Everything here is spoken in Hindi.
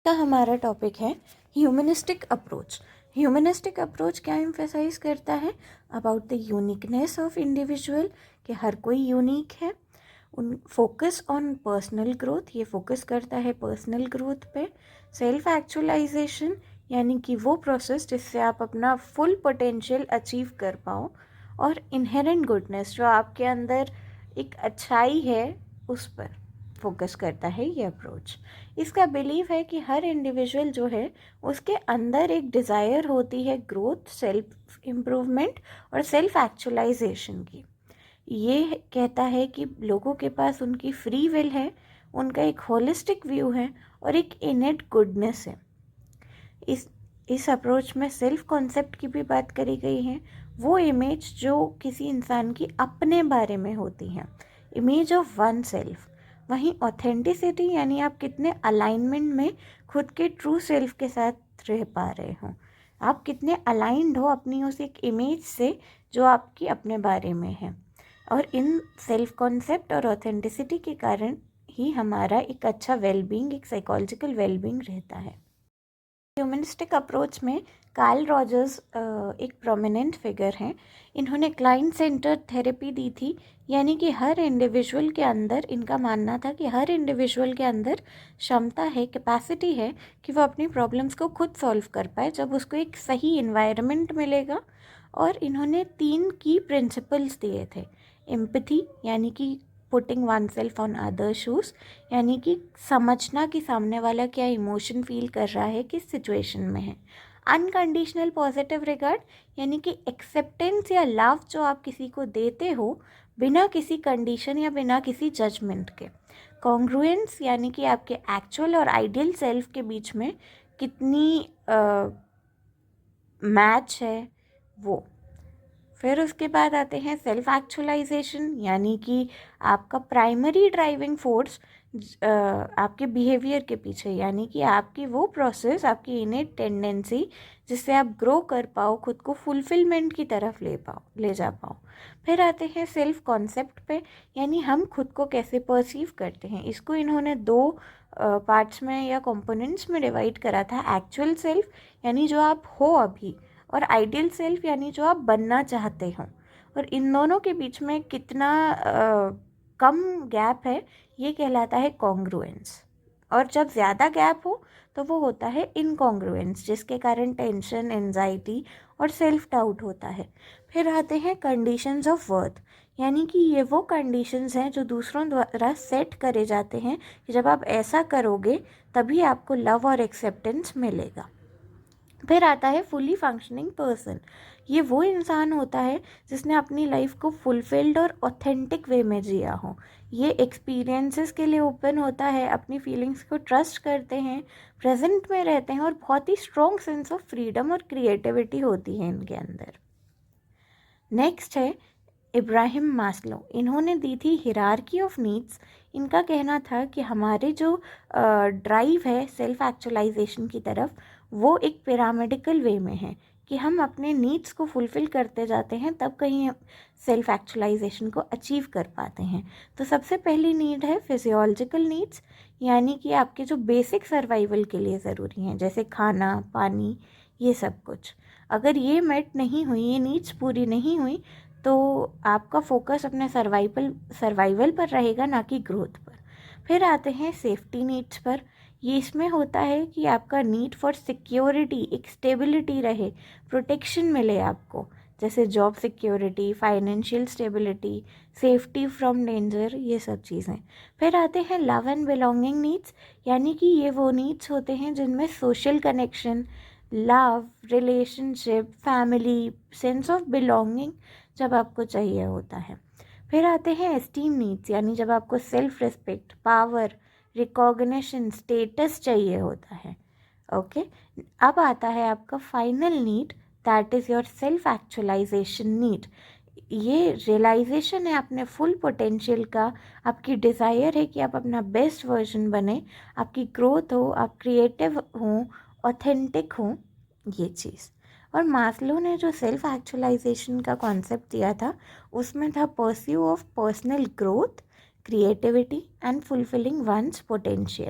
का हमारा टॉपिक है ह्यूमनिस्टिक अप्रोच। ह्यूमनिस्टिक अप्रोच क्या एम्फेसाइज करता है? About the uniqueness of individual, कि हर कोई यूनिक है। उन फोकस ऑन पर्सनल ग्रोथ, ये फोकस करता है पर्सनल ग्रोथ पे। सेल्फ एक्चुअलाइजेशन, यानी कि वो प्रोसेस जिससे आप अपना फुल पोटेंशियल अचीव कर पाओ। और इनहेरेंट गुडनेस, जो आपके अंदर एक अच्छाई है उस पर फोकस करता है ये अप्रोच। इसका बिलीव है कि हर इंडिविजुअल जो है उसके अंदर एक डिज़ायर होती है ग्रोथ, सेल्फ इम्प्रूवमेंट और सेल्फ एक्चुअलाइजेशन की। ये कहता है कि लोगों के पास उनकी फ्री विल है, उनका एक होलिस्टिक व्यू है और एक इनेट गुडनेस है। इस अप्रोच में सेल्फ कॉन्सेप्ट की भी बात करी गई है, वो इमेज जो किसी इंसान की अपने बारे में होती है, इमेज ऑफ वन सेल्फ। वहीं ऑथेंटिसिटी, यानी आप कितने अलाइनमेंट में खुद के ट्रू सेल्फ के साथ रह पा रहे हो, आप कितने अलाइंड हो अपनी उस एक इमेज से जो आपकी अपने बारे में है। और इन सेल्फ कॉन्सेप्ट और ऑथेंटिसिटी के कारण ही हमारा एक अच्छा वेलबींग, एक साइकोलॉजिकल वेलबींग रहता है। ह्यूमनिस्टिक अप्रोच में कार्ल रॉजर्स एक प्रोमिनेंट फिगर हैं। इन्होंने क्लाइंट सेंटर्ड थेरेपी दी थी, यानी कि हर इंडिविजुअल के अंदर, इनका मानना था कि हर इंडिविजुअल के अंदर क्षमता है, कैपेसिटी है कि वो अपनी प्रॉब्लम्स को खुद सॉल्व कर पाए जब उसको एक सही इन्वायरमेंट मिलेगा। और इन्होंने 3 की प्रिंसिपल्स दिए थे। एम्पैथी, यानी कि putting one self on other shoes, यानी कि समझना कि सामने वाला क्या इमोशन फील कर रहा है, किस सिचुएशन में है। अनकंडीशनल पॉजिटिव रिगार्ड, यानी कि एक्सेप्टेंस या लव जो आप किसी को देते हो बिना किसी कंडीशन या बिना किसी जजमेंट के। कॉन्ग्रुएंस, यानी कि आपके एक्चुअल और आइडियल सेल्फ के बीच में कितनी मैच है वो। फिर उसके बाद आते हैं सेल्फ एक्चुअलाइजेशन, यानी कि आपका प्राइमरी ड्राइविंग फोर्स आपके बिहेवियर के पीछे, यानी कि आपकी वो प्रोसेस, आपकी इनेट टेंडेंसी जिससे आप ग्रो कर पाओ, खुद को फुलफिलमेंट की तरफ ले जा पाओ। फिर आते हैं सेल्फ कॉन्सेप्ट पे, यानी हम खुद को कैसे परसीव करते हैं। इसको इन्होंने 2 पार्ट्स में या कंपोनेंट्स में डिवाइड करा था। एक्चुअल सेल्फ, यानी जो आप हो अभी, और आइडियल सेल्फ, यानी जो आप बनना चाहते हो। और इन दोनों के बीच में कितना कम गैप है, ये कहलाता है कॉन्ग्रुएंस। और जब ज़्यादा गैप हो तो वो होता है इनकॉन्ग्रुएंस, जिसके कारण टेंशन, एंजाइटी और सेल्फ डाउट होता है। फिर आते हैं कंडीशंस ऑफ वर्थ, यानी कि ये वो कंडीशंस हैं जो दूसरों द्वारा सेट करे जाते हैं कि जब आप ऐसा करोगे तभी आपको लव और एक्सेप्टेंस मिलेगा। फिर आता है फुली फंक्शनिंग पर्सन। ये वो इंसान होता है जिसने अपनी लाइफ को फुलफिल्ड और ऑथेंटिक वे में जिया हो। ये एक्सपीरियंसेस के लिए ओपन होता है, अपनी फीलिंग्स को ट्रस्ट करते हैं, प्रेजेंट में रहते हैं और बहुत ही स्ट्रॉन्ग सेंस ऑफ फ्रीडम और क्रिएटिविटी होती है इनके अंदर। नेक्स्ट है इब्राहिम मास्लो। इन्होंने दी थी हिरार्की ऑफ नीड्स। इनका कहना था कि हमारे जो ड्राइव है सेल्फ एक्चुअलाइजेशन की तरफ, वो एक पिरामिडिकल वे में है कि हम अपने नीड्स को फुलफ़िल करते जाते हैं, तब कहीं सेल्फ एक्चुअलाइजेशन को अचीव कर पाते हैं। तो सबसे पहली नीड है फिजियोलॉजिकल नीड्स, यानी कि आपके जो बेसिक सर्वाइवल के लिए ज़रूरी हैं, जैसे खाना, पानी, ये सब कुछ। अगर ये मेट नहीं हुई, ये नीड्स पूरी नहीं हुई, तो आपका फोकस अपने सर्वाइवल पर रहेगा, ना कि ग्रोथ पर। फिर आते हैं सेफ्टी नीड्स पर। ये इसमें होता है कि आपका नीड फॉर सिक्योरिटी, एक स्टेबिलिटी रहे, प्रोटेक्शन मिले आपको, जैसे job security, financial stability, safety from danger, ये सब चीज़ें। फिर आते हैं लव एंड बिलोंगिंग नीड्स, यानी कि ये वो नीड्स होते हैं जिनमें social connection, love, relationship, family, sense of belonging जब आपको चाहिए होता है। फिर आते हैं एस्टीम नीड्स, यानी जब आपको self respect, power, recognition, status चाहिए होता है। ओके, अब आता है आपका final need, that is your self actualization need. ये रियलाइजेशन है अपने फुल पोटेंशियल का, आपकी डिज़ायर है कि आप अपना बेस्ट वर्जन बने, आपकी ग्रोथ हो, आप क्रिएटिव हों, ऑथेंटिक हों, ये चीज़। और मास्लो ने जो सेल्फ एक्चुअलाइजेशन का कॉन्सेप्ट दिया था, उसमें था pursue of personal growth, creativity and fulfilling one's potential.